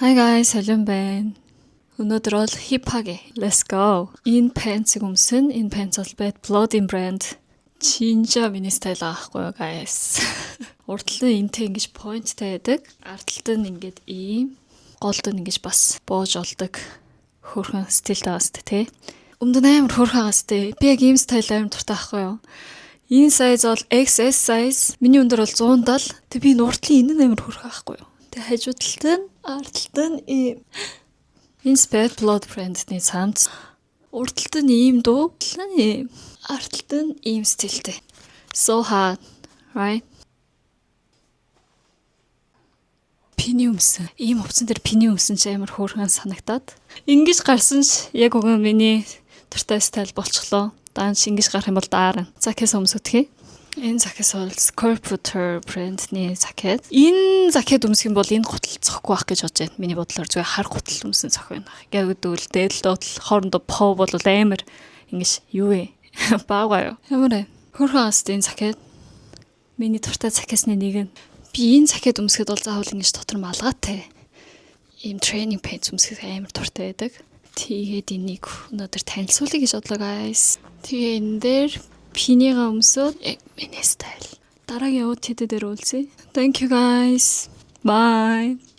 Hi guys, hello байна. Өнөөдөр бол хипхагийн Let's go. Энэ pants өмсөн. Энэ pants бол Bad Blood-ийн брэнд. Чинжа миний стайл аахгүй юу guys. Урдлын энтэй ингэж pointтай байдаг. Ардлалт нь ингэж ийм. Голд нь ингэж бас бууж олдог. Хөөрхөн стилтэй бас тий. Өмнөд амар хөөрхөн гастэй. Би яг ийм стайл амар дуртай байхгүй юу. Энэ size бол XS size. Миний өндөр бол 170. Тэг би урдлын энэ амар хөөрхөн байхгүй юу. Тэг хажуу талд нь ардлалт нь ийм. Энэ Bad Blood брэндний цамц. Урдлалт нь ийм дуу. Ардлалт нь ийм стилтэй. So hard, right? Пиний өмсөн. Ийм хувцсан дээр пиний өмсөн ч амар хөөрхөн санагтаад. Ингиж гарсан ш яг уг миний дуртай стайл болчихлоо. Даанч ингэж гарах юм бол даарна. Закес өмсөдгий. Энэ закес бол Scorpioter брэндний закет. Энэ закет өмсөх юм бол энэ гутал зохгүй байх гэж бодож байна. Миний бодлоор зүгээр хар гутал өмсөн зохих байна. Яг үдвэл дээдл доотлол хоорондоо пов бол амар ингэж юу вэ? Баагаа юу. Ямар хөөрхөн аст энэ закет. Миний дуртай закесны нэг нь. Би энэ закет өмсөхэд бол заавал ингэж дотор малгайтай. Ийм тренинг пants өмсөх амар дуртай байдаг. Тэгээд энийг өнөөдөр танилцуулъя гэж бодлоо guys. Тэгээ энэ дээр пинига өмсөд миний стайл. Дараагийн ууд хэдэд дээр үлсье. Thank you guys. Bye.